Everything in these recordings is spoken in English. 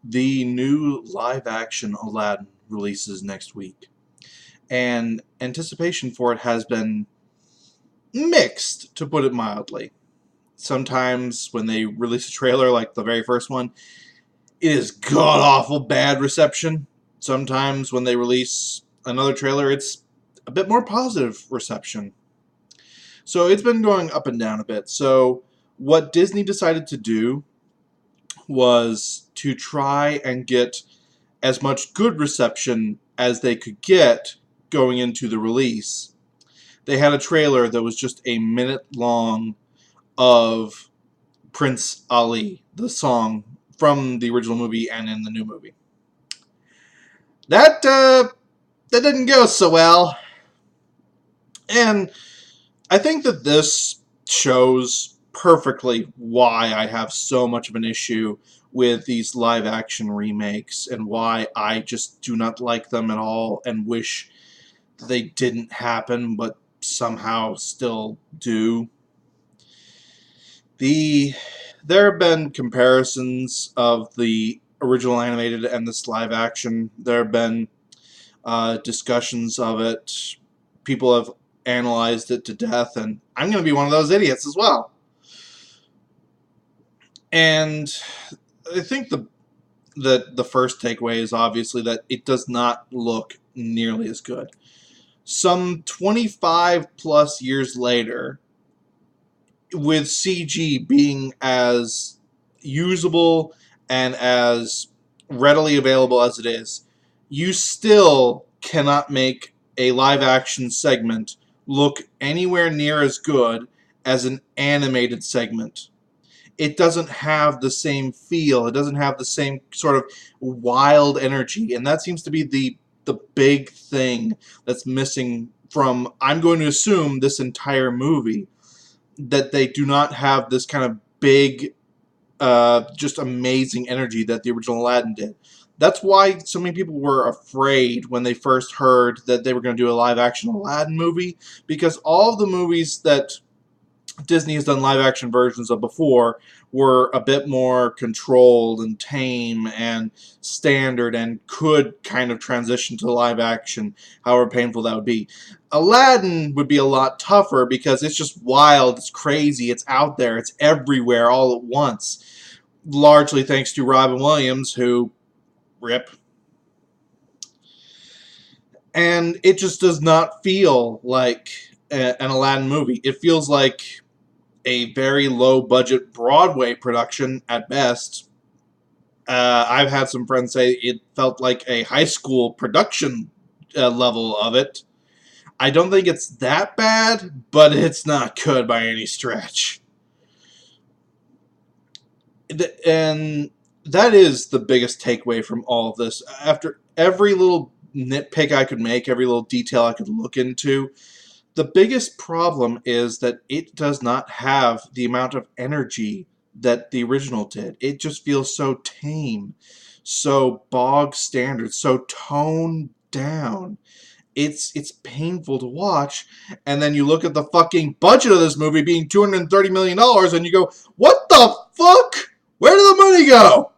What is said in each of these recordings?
The new live-action Aladdin releases next week, and anticipation for it has been mixed, to put it mildly. Sometimes when they release a trailer, like the very first one, it is god-awful bad reception. Sometimes when they release another trailer, it's a bit more positive reception. So it's been going up and down a bit. So what Disney decided to do was to try and get as much good reception as they could get going into the release. They had a trailer that was just a minute long of Prince Ali, the song from the original movie and in the new movie. That didn't go so well. And I think that this shows perfectly why I have so much of an issue with these live action remakes and why I just do not like them at all and wish they didn't happen but somehow still do. There have been comparisons of the original animated and this live action. There have been discussions of it. People have analyzed it to death, and I'm going to be one of those idiots as well. And I think the first takeaway is obviously that it does not look nearly as good. Some 25 plus years later, with CG being as usable and as readily available as it is, you still cannot make a live action segment look anywhere near as good as an animated segment. It doesn't have the same feel. It doesn't have the same sort of wild energy. And that seems to be the big thing that's missing from, I'm going to assume, this entire movie. That they do not have this kind of big, just amazing energy that the original Aladdin did. That's why so many people were afraid when they first heard that they were going to do a live-action Aladdin movie, because all of the movies that Disney has done live-action versions of before were a bit more controlled and tame and standard and could kind of transition to live-action, however painful that would be. Aladdin would be a lot tougher because it's just wild, it's crazy, it's out there, it's everywhere all at once. Largely thanks to Robin Williams, who, rip. And it just does not feel like an Aladdin movie. It feels like a very low-budget Broadway production at best. I've had some friends say it felt like a high school production level of it. I don't think it's that bad, but it's not good by any stretch. And that is the biggest takeaway from all of this. After every little nitpick I could make, every little detail I could look into, the biggest problem is that it does not have the amount of energy that the original did. It just feels so tame, so bog standard, so toned down. It's painful to watch, and then you look at the fucking budget of this movie being $230 million, and you go, what the fuck? Where did the money go?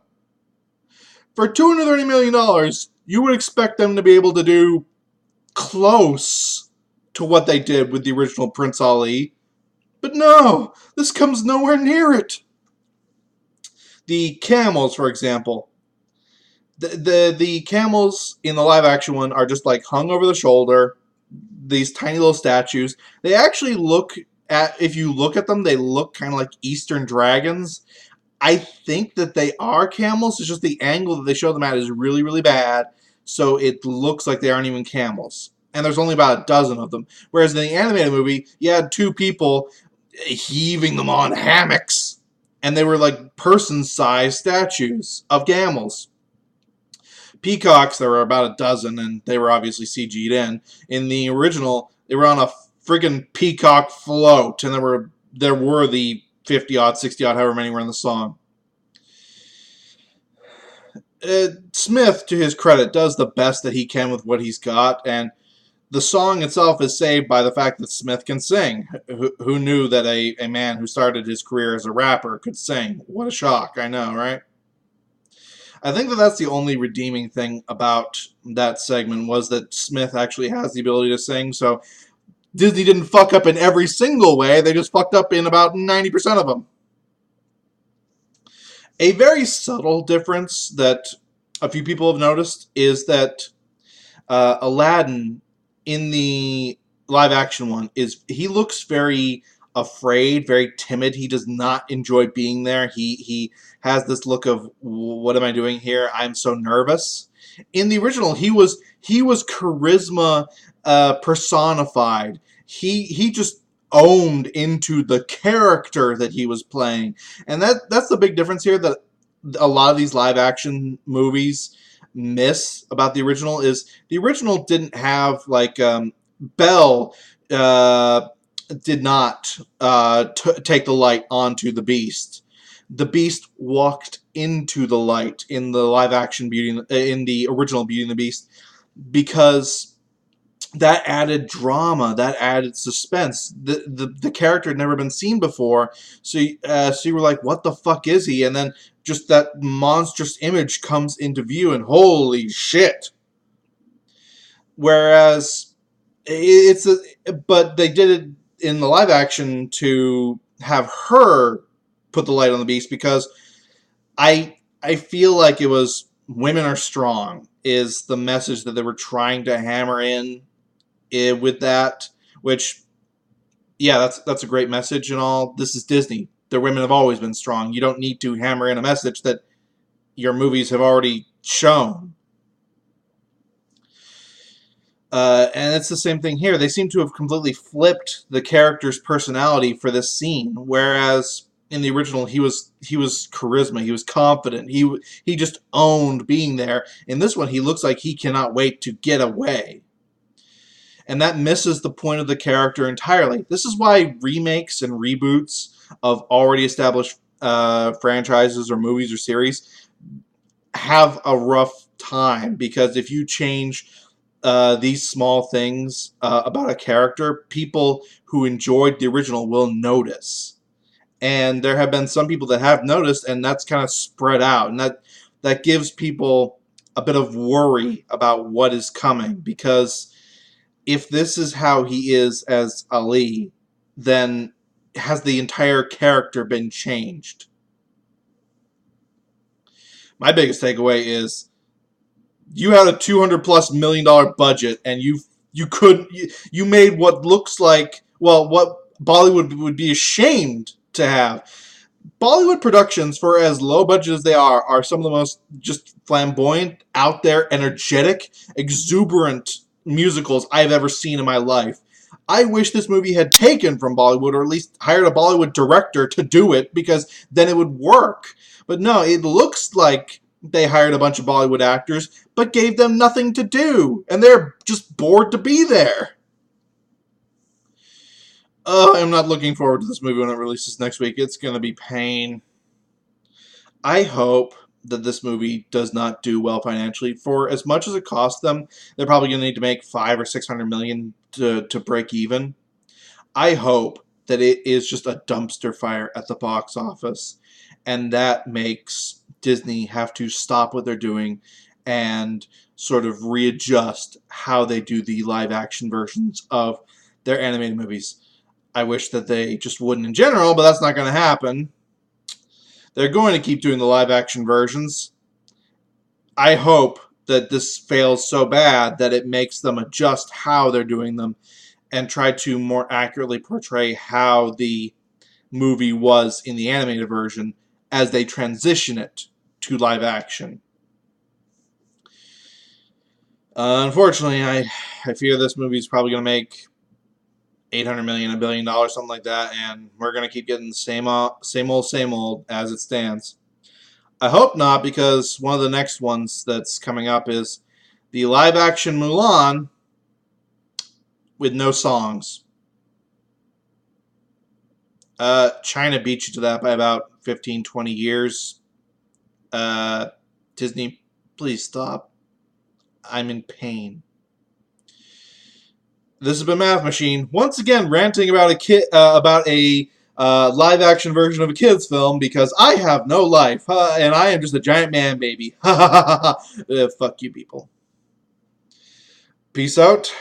For $230 million, you would expect them to be able to do close to what they did with the original Prince Ali. But no, this comes nowhere near it. The camels, for example. The camels in the live action one are just like hung over the shoulder. These tiny little statues. They actually look if you look at them, they look kind of like Eastern dragons. I think that they are camels. It's just the angle that they show them at is really, really bad. So it looks like they aren't even camels. And there's only about a dozen of them. Whereas in the animated movie, you had two people heaving them on hammocks. And they were like person-sized statues of camels. Peacocks, there were about a dozen, and they were obviously CG'd in. In the original, they were on a friggin' peacock float, and there were the 50-odd, 60-odd, however many were in the song. Smith, to his credit, does the best that he can with what he's got, and the song itself is saved by the fact that Smith can sing. Who knew that a man who started his career as a rapper could sing? What a shock, I know, right? I think that that's the only redeeming thing about that segment was that Smith actually has the ability to sing. So Disney didn't fuck up in every single way. They just fucked up in about 90% of them. A very subtle difference that a few people have noticed is that Aladdin in the live action one is he looks very afraid, very timid. He does not enjoy being there. He has this look of what am I doing here? I'm so nervous. In the original, he was charisma personified. He just owned into the character that he was playing, and that's the big difference here that a lot of these live action movies miss about the original is the original didn't have like Belle did not take the light onto the Beast. The Beast walked into the light in the live action Beauty in the original Beauty and the Beast because that added drama, that added suspense. The character had never been seen before, so you were like, "What the fuck is he?" And then just that monstrous image comes into view, and holy shit! Whereas but they did it in the live action to have her put the light on the Beast because I feel like it was women are strong is the message that they were trying to hammer in with that, which, yeah, that's a great message and all. This is Disney. Their women have always been strong. You don't need to hammer in a message that your movies have already shown. And it's the same thing here. They seem to have completely flipped the character's personality for this scene, whereas in the original he was charisma, he was confident, he just owned being there. In this one, he looks like he cannot wait to get away. And that misses the point of the character entirely. This is why remakes and reboots of already established franchises or movies or series have a rough time, because if you change these small things about a character, people who enjoyed the original will notice. And there have been some people that have noticed, and that's kind of spread out. And that gives people a bit of worry about what is coming, because if this is how he is as Ali, then has the entire character been changed? My biggest takeaway is you had a $200+ million budget, and you made what looks like, well, what Bollywood would be ashamed to have. Bollywood productions, for as low budget as they are some of the most just flamboyant, out there, energetic, exuberant musicals I've ever seen in my life. I wish this movie had taken from Bollywood, or at least hired a Bollywood director to do it, because then it would work. But no, it looks like they hired a bunch of Bollywood actors, but gave them nothing to do, and they're just bored to be there. I'm not looking forward to this movie when it releases next week. It's going to be pain. I hope that this movie does not do well financially. For as much as it cost them, they're probably going to need to make $500 or $600 million to break even. I hope that it is just a dumpster fire at the box office, and that makes Disney have to stop what they're doing and sort of readjust how they do the live action versions of their animated movies. I wish that they just wouldn't in general, but that's not going to happen. They're going to keep doing the live action versions. I hope that this fails so bad that it makes them adjust how they're doing them and try to more accurately portray how the movie was in the animated version as they transition it to live action. Unfortunately, I fear this movie is probably going to make $800 million, $1 billion, something like that, and we're going to keep getting the same old as it stands. I hope not, because one of the next ones that's coming up is the live-action Mulan with no songs. China beat you to that by about 15, 20 years. Disney, please stop. I'm in pain. This has been Math Machine, once again ranting about a live action version of a kid's film because I have no life and I am just a giant man baby. Ha ha ha ha. Fuck you people. Peace out.